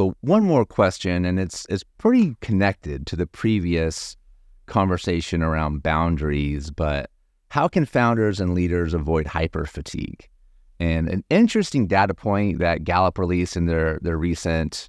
So one more question, and it's pretty connected to the previous conversation around boundaries, but how can founders and leaders avoid hyperfatigue? And an interesting data point that Gallup released in their recent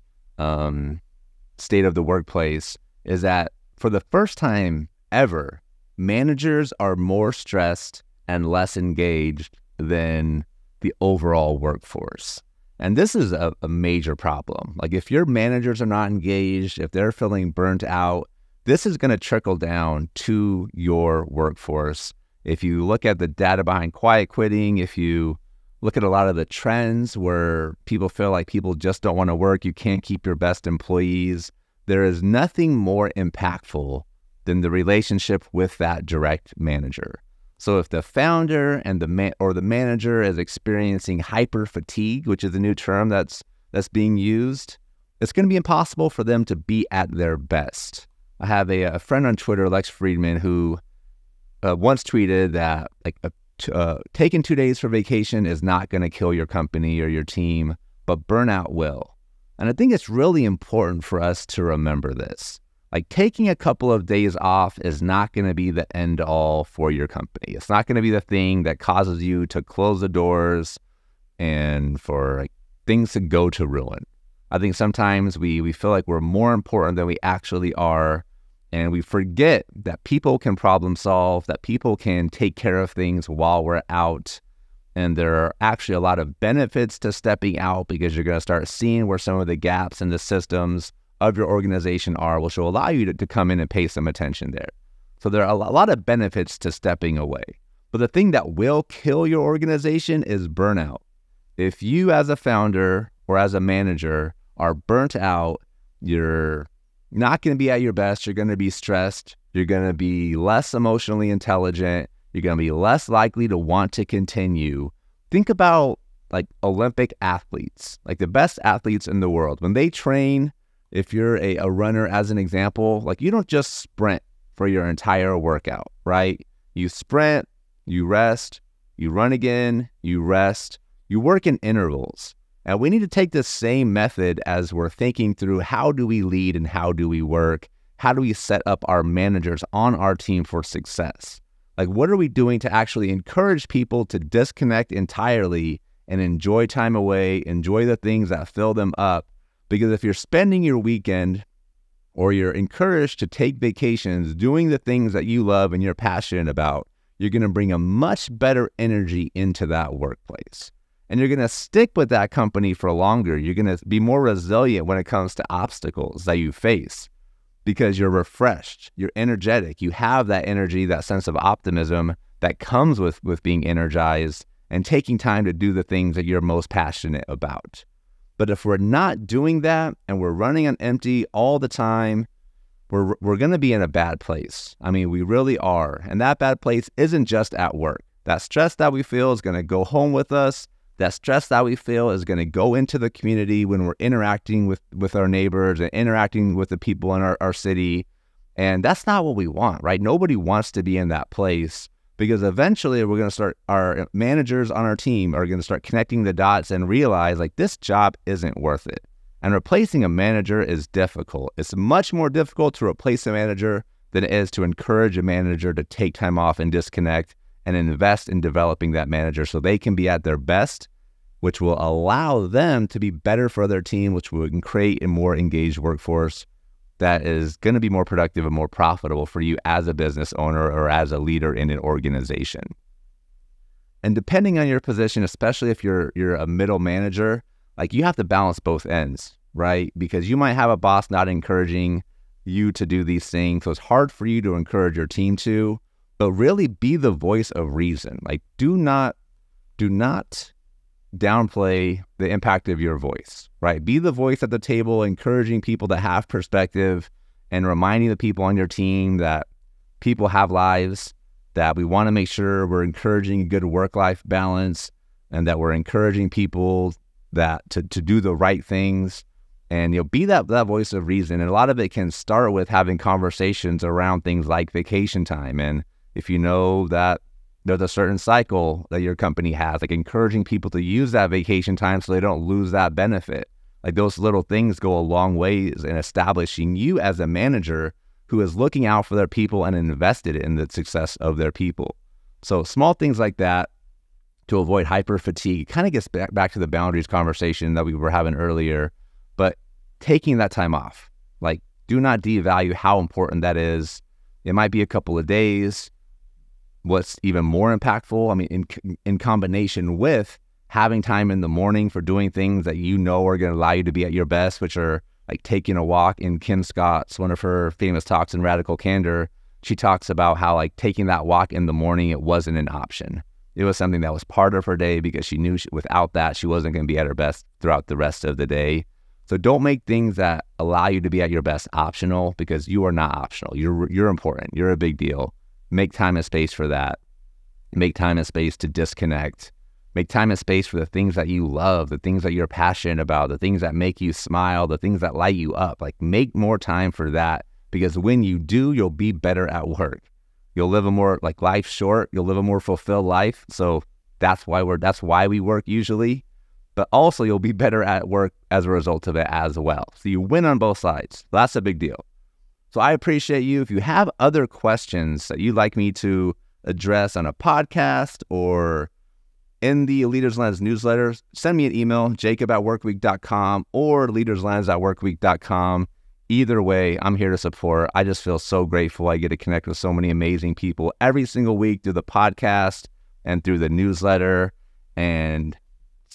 state of the workplace is that for the first time ever, managers are more stressed and less engaged than the overall workforce. And this is a major problem. Like if your managers are not engaged, if they're feeling burnt out, this is going to trickle down to your workforce. If you look at the data behind quiet quitting, if you look at a lot of the trends where people feel like people just don't want to work, you can't keep your best employees, there is nothing more impactful than the relationship with that direct manager. So if the founder and the manager is experiencing hyperfatigue, which is a new term that's being used, it's going to be impossible for them to be at their best. I have a friend on Twitter, Lex Friedman, who once tweeted that taking 2 days for vacation is not going to kill your company or your team, but burnout will. And I think it's really important for us to remember this. Like taking a couple of days off is not going to be the end all for your company. It's not going to be the thing that causes you to close the doors and for things to go to ruin. I think sometimes we feel like we're more important than we actually are, and we forget that people can problem solve, that people can take care of things while we're out. And there are actually a lot of benefits to stepping out because you're going to start seeing where some of the gaps in the systems of your organization are, which will allow you to come in and pay some attention there. So there are a lot of benefits to stepping away. But the thing that will kill your organization is burnout. If you as a founder or as a manager are burnt out, you're not going to be at your best. You're going to be stressed. You're going to be less emotionally intelligent. You're going to be less likely to want to continue. Think about Olympic athletes, the best athletes in the world. When they train, if you're a runner as an example, you don't just sprint for your entire workout, right? You sprint, you rest, you run again, you rest, you work in intervals. And we need to take the same method as we're thinking through how do we lead and how do we work? How do we set up our managers on our team for success? What are we doing to actually encourage people to disconnect entirely and enjoy time away, enjoy the things that fill them up? Because if you're spending your weekend or you're encouraged to take vacations doing the things that you love and you're passionate about, you're going to bring a much better energy into that workplace. And you're going to stick with that company for longer. You're going to be more resilient when it comes to obstacles that you face because you're refreshed, you're energetic, you have that energy, that sense of optimism that comes with being energized and taking time to do the things that you're most passionate about. But if we're not doing that and we're running on empty all the time, we're going to be in a bad place. I mean, we really are. And that bad place isn't just at work. That stress that we feel is going to go home with us. That stress that we feel is going to go into the community when we're interacting with our neighbors and interacting with the people in our city. And that's not what we want, right? Nobody wants to be in that place. Because eventually we're going to start, our managers on our team are going to start connecting the dots and realize this job isn't worth it. And replacing a manager is difficult. It's much more difficult to replace a manager than it is to encourage a manager to take time off and disconnect and invest in developing that manager so they can be at their best, which will allow them to be better for their team, which will create a more engaged workforce that is going to be more productive and more profitable for you as a business owner or as a leader in an organization. And depending on your position, especially if you're a middle manager, you have to balance both ends, right? Because you might have a boss not encouraging you to do these things. So it's hard for you to encourage your team to, but really be the voice of reason. Do not downplay the impact of your voice, right? Be the voice at the table, encouraging people to have perspective and reminding the people on your team that people have lives, that we want to make sure we're encouraging good work-life balance and that we're encouraging people that to do the right things and, be that voice of reason. And a lot of it can start with having conversations around things like vacation time. And if you know that there's a certain cycle that your company has, encouraging people to use that vacation time so they don't lose that benefit. Like those little things go a long ways in establishing you as a manager who is looking out for their people and invested in the success of their people. So small things like that to avoid hyper fatigue kind of gets back to the boundaries conversation that we were having earlier, but taking that time off, like do not devalue how important that is. It might be a couple of days. What's even more impactful, I mean, in combination with having time in the morning for doing things that you know are going to allow you to be at your best, which are like taking a walk. In Kim Scott's, one of her famous talks in Radical Candor, she talks about how like taking that walk in the morning, it wasn't an option. It was something that was part of her day because she knew without that, she wasn't going to be at her best throughout the rest of the day. So don't make things that allow you to be at your best optional, because you are not optional. You're important. You're a big deal. Make time and space for that. Make time and space to disconnect. Make time and space for the things that you love, the things that you're passionate about, the things that make you smile, the things that light you up. Like make more time for that, because when you do, you'll be better at work. You'll live a more, like, life's short. You'll live a more fulfilled life. So that's why we work usually. But also you'll be better at work as a result of it as well. So you win on both sides. That's a big deal. So I appreciate you. If you have other questions that you'd like me to address on a podcast or in the Leaders Lens newsletters, send me an email, jacob@workweek.com or leaderslens@workweek.com. Either way, I'm here to support. I just feel so grateful. I get to connect with so many amazing people every single week through the podcast and through the newsletter. And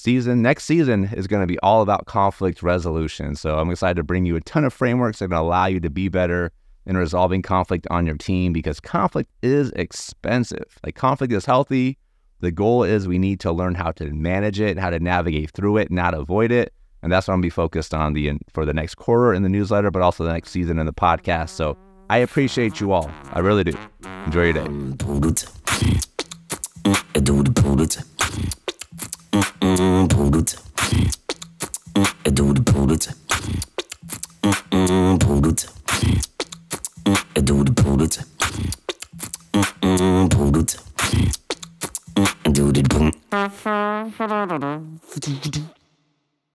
next season is going to be all about conflict resolution. So I'm excited to bring you a ton of frameworks that are going to allow you to be better in resolving conflict on your team, because conflict is expensive. Like, conflict is healthy. The goal is we need to learn how to manage it, how to navigate through it, not avoid it. And that's what I'm going to be focused on for the next quarter in the newsletter, but also the next season in the podcast. So I appreciate you all. I really do. Enjoy your day.